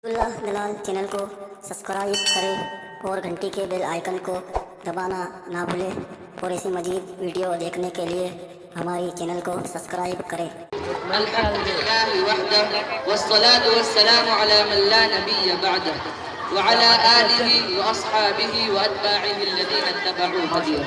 اللہ دلال چینل کو سبسکرائب کریں اور گھنٹی کے بیل آئیکن کو دبانا نہ بھولیں اور ایسی مزید ویڈیو دیکھنے کے لیے ہماری چینل کو سبسکرائب کریں۔ الحمد لله وحده والصلاة والسلام على من لا نبي بعده وعلى آله وأصحابه وأتباعه الذين اتبعوا هديه.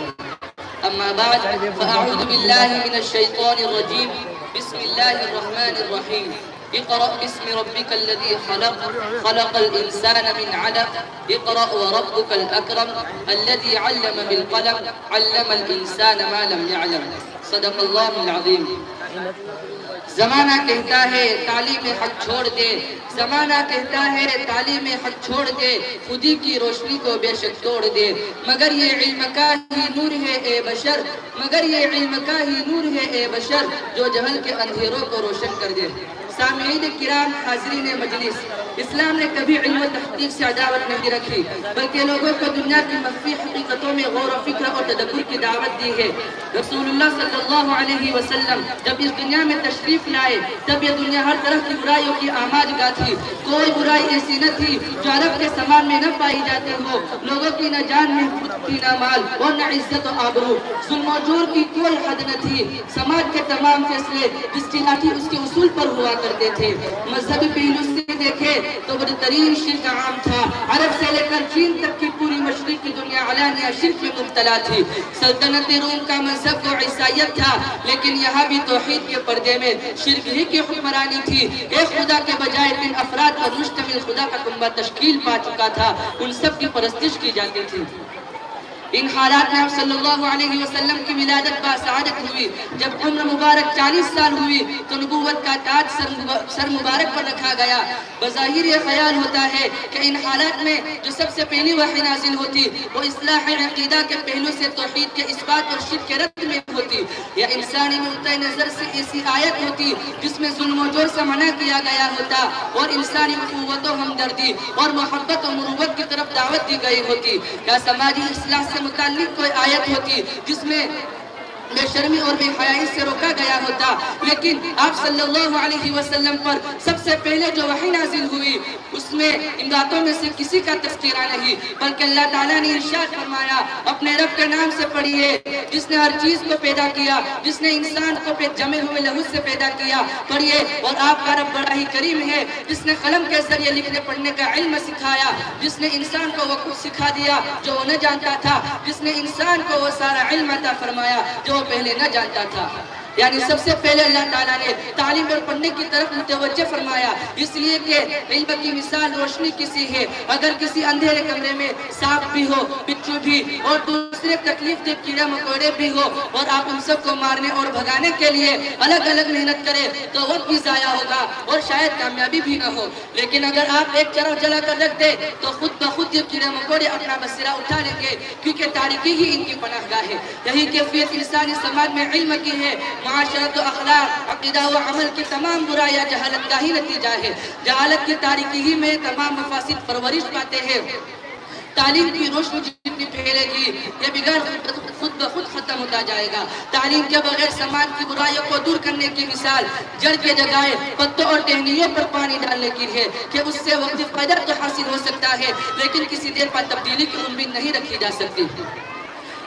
أما بعد فأعوذ بالله من الشيطان الرجيم. بسم الله الرحمن الرحيم. اقرأ باسم ربك الذي خلق خلق الإنسان من علق. اقرأ وربك الأكرم الذي علم بالقلم علم الإنسان ما لم يعلم. صدق الله العظيم. زمانہ کہتا ہے تعلیم حق چھوڑ دے، زمانہ کہتا ہے تعلیم حق چھوڑ دے، خودی کی روشنی کو بے شک توڑ دے، مگر یہ علم کا ہی نور ہے اے بشر، مگر یہ علم کا ہی نور ہے اے بشر جو جہل کے اندھیروں کو روشن کر دے۔ سامعین کرام، حاضرین مجلس، اسلام نے کبھی علم و تحقیق سے عداوت نہیں رکھی، بلکہ لوگوں کو دنیا کی مخفی حقیقتوں میں غور و فکر اور تدبر کی دعوت دی ہے۔ رسول اللہ صلی اللہ علیہ وسلم جب اس دنیا میں تشریف لائے تب یہ دنیا ہر طرح کی برائیوں کی آماج گاہ تھی، کوئی برائی ایسی نہ تھی جو عرب کے سامان میں نہ پائی جاتی ہو، لوگوں کی نہ جان محفوظ تھی نہ مال اور نہ عزت و آبرو، ظلم و جور کی کوئی حد نہ تھی، سماج کے تمام فیصلے جس کی لاٹھی اس کے اصول پر ہوا کرتے تھے۔ مذہبی پہلو سے دیکھے تو بدترین شرک عام تھا، عرب سے لے کر چین تک کی پوری مشرق کی دنیا علانیہ شرک میں مبتلا تھی۔ سلطنت روم کا مذہب تو عیسائیت تھا، لیکن یہاں بھی توحید کے پردے میں شرک ہی کی حکمرانی تھی، ایک خدا کے بجائے 3 افراد پر مشتمل خدا کا کنبہ تشکیل پا چکا تھا، ان سب کی پرستش کی جاتی تھی۔ ان حالات میں آپ صلی اللہ علیہ وسلم کی ولادت باسعادت ہوئی۔ جب عمر مبارک 40 سال ہوئی تو نبوت کا تاج سر مبارک پر رکھا گیا۔ بظاہر یہ خیال ہوتا ہے کہ ان حالات میں جو سب سے پہلی وحی نازل ہوتی وہ اصلاح عقیدہ کے پہلو سے توحید کے اثبات اور شرک کے رد میں ہوتی، یا انسانی نقطۂ نظر سے ایسی آیت ہوتی جس میں ظلم و جور سے منع کیا گیا ہوتا اور انسانی اخوت و ہمدردی اور محبت و مروت کی طرف دعوت دی گئی ہوتی، یا سماجی اصلاح سے متعلق کوئی آیت ہوتی جس میں بے شرمی اور بے حیائی سے روکا گیا ہوتا۔ لیکن آپ صلی اللہ علیہ وسلم پر سب سے پہلے جو وحی نازل ہوئی اس میں ان باتوں میں سے کسی کا تذکرہ نہیں، بلکہ اللہ تعالیٰ نے ارشاد فرمایا اپنے رب کے نام سے پڑھیے جس نے ہر چیز کو پیدا کیا، جس نے انسان کو جمے ہوئے لہو سے پیدا کیا، پڑھیے اور آپ کا رب بڑا ہی کریم ہے جس نے قلم کے ذریعے لکھنے پڑھنے کا علم سکھایا، جس نے انسان کو وہ کچھ سکھا دیا جو وہ نہ جانتا تھا، جس نے انسان کو وہ سارا علم عطا فرمایا جو وہ پہلے نہ جانتا تھا۔ یعنی سب سے پہلے اللہ تعالیٰ نے تعلیم اور پڑھنے کی طرف متوجہ فرمایا، اس لیے کہ علم کی مثال روشنی کسی ہے، اگر کسی اندھیرے کمرے میں سانپ بھی ہو، بچھو بھی اور دوسرے تکلیف دہ کیڑے مکوڑے بھی ہو اور آپ ان سب کو مارنے اور بھگانے کے لیے الگ الگ محنت کریں تو وقت بھی ضائع ہوگا اور شاید کامیابی بھی نہ ہو، لیکن اگر آپ ایک چراغ جلا کر رکھ دیں تو خود بخود یہ کیڑے مکوڑے اپنا بسیرا اٹھا لیں گے، کیونکہ تاریکی ہی ان کی پناہ گاہ ہے۔ یہی کیفیت انسانی سماج میں علم کی ہے۔ معاشرت و اخلاق، عقیدہ و عمل کی تمام برائیاں جہالت کا ہی نتیجہ ہے، جہالت کی تاریکی ہی میں تمام مفاسد پرورش پاتے ہیں۔ تعلیم کی روشنی جتنی پھیلے گی یہ بگاڑ خود بخود ختم ہوتا جائے گا۔ تعلیم کے بغیر سماج کی برائیوں کو دور کرنے کی مثال جڑ کے جگائے پتوں اور ٹہنیوں پر پانی ڈالنے کی ہے کہ اس سے وقتی فائدہ تو حاصل ہو سکتا ہے لیکن کسی دیر پر تبدیلی کی امید نہیں رکھی جا سکتی۔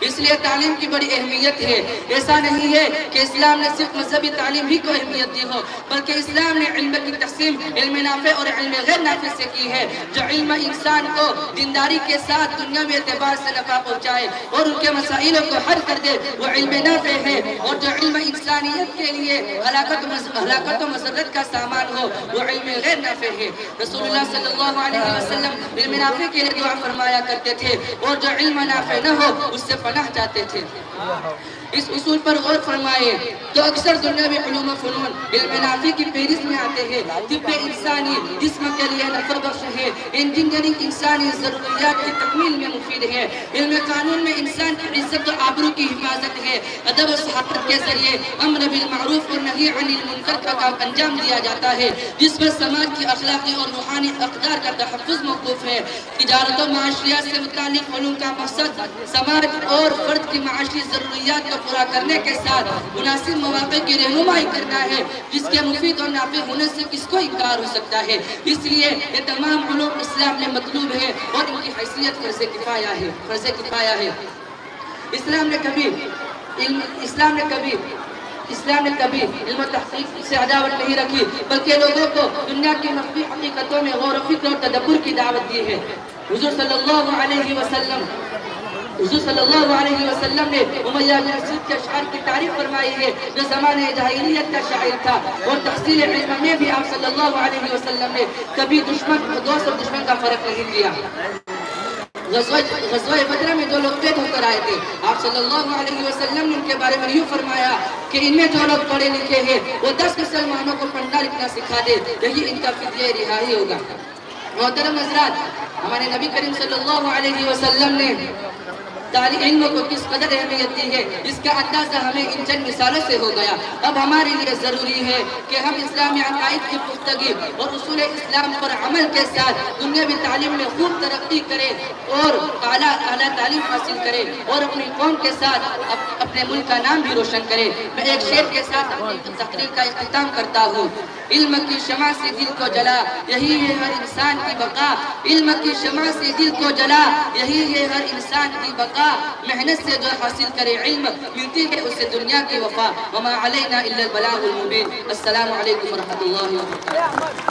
اس لیے تعلیم کی بڑی اہمیت ہے۔ ایسا نہیں ہے کہ اسلام نے صرف مذہبی تعلیم ہی کو اہمیت دی ہو، بلکہ اسلام نے علم کی تقسیم علم نافع اور علم غیر نافع سے کی ہے۔ جو علم انسان کو دینداری کے ساتھ دنیا میں اعتبار سے نفع پہنچائے اور ان کے مسائلوں کو حل کر دے وہ علم نافع ہے، اور جو علم انسانیت کے لیے ہلاکت و مسرت کا سامان ہو وہ علم غیر نافع ہے۔ رسول اللہ صلی اللہ علیہ وسلم علم نافع کے لیے دعا فرمایا کرتے تھے اور جو علم نافع نہ ہو اس سے پناہ چاہتے تھے۔ اس اصول پر غور فرمائے تو اکثر دنیاوی علوم و فنون علم نافع کی فہرست میں آتے ہیں۔ طب انسانی جسم کے لیے نفع بخش ہے، انجینئرنگ انسانی ضروریات کی تکمیل میں مفید ہے، علم قانون میں انسان کی عزت و آبرو کی حفاظت ہے، ادب و صحافت کے ذریعے امر بالمعروف اور نہی عن المنکر کا کام انجام دیا جاتا ہے جس پر سماج کی اخلاقی اور روحانی اقدار کا تحفظ موقوف ہے۔ تجارت و معاشیات سے متعلق علوم کا مقصد سماج اور فرد کی معاشی ضروریات کو پورا کرنے کے ساتھ مناسب مواقع کی رہنمائی کرنا ہے، جس کے مفید اور نافع ہونے سے کس کو انکار ہو سکتا ہے۔ اس لیے یہ تمام علوم اسلام میں مطلوب ہے اور ان کی حیثیت فرض کفایہ ہے۔ اسلام نے کبھی علم و تحقیق سے عداوت نہیں رکھی، بلکہ لوگوں کو دنیا کی مخفی حقیقتوں میں غور و فکر اور تدبر کی دعوت دی ہے۔ حضور صلی اللہ علیہ وسلم نے امیہ بن اسود کے اشعار کی تعریف فرمائی ہے، جو زمانہ جاہلیت کا شاعر تھا، اور تحصیل علم میں بھی آپ صلی اللہ علیہ وسلم نے کبھی دوست اور دشمن کا فرق نہیں کیا۔ غزوہ بدر میں 2 لوگ قید ہو کر آئے تھے، آپ صلی اللہ علیہ وسلم نے ان کے بارے میں یوں فرمایا کہ ان میں جو لوگ پڑھے لکھے ہیں وہ 10 مسلمانوں کو پڑھنا لکھنا سکھا دے، یہی ان کا فدیہ رہائی ہوگا۔ محترم حضرات، ہمارے نبی کریم صلی اللہ علیہ وسلم نے علم کو کس قدر اہمیت دی ہے، اس کا اندازہ ہمیں ان چند مثالوں سے ہو گیا۔ اب ہمارے لیے ضروری ہے کہ ہم اسلامی عقائد کی پختگی اور اصول اسلام پر عمل کے ساتھ دنیاوی تعلیم میں خوب ترقی کریں اور اعلیٰ تعلیم حاصل کریں اور اپنی قوم کے ساتھ اپنے ملک کا نام بھی روشن کریں۔ میں ایک شعر کے ساتھ اپنی تقریر کا اختتام کرتا ہوں۔ علم کی شمع سے دل کو جلا، یہی ہے ہر انسان کی بقا۔ علم کی شمع سے دل کو جلا، یہی ہے ہر انسان کی بقا۔ محنت سے جو حاصل کرے علم، ملتی ہے اسے دنیا کی وفا۔ وما علینا الا البلاغ المبین۔ السلام علیکم ورحمۃ اللہ وبرکاتہ۔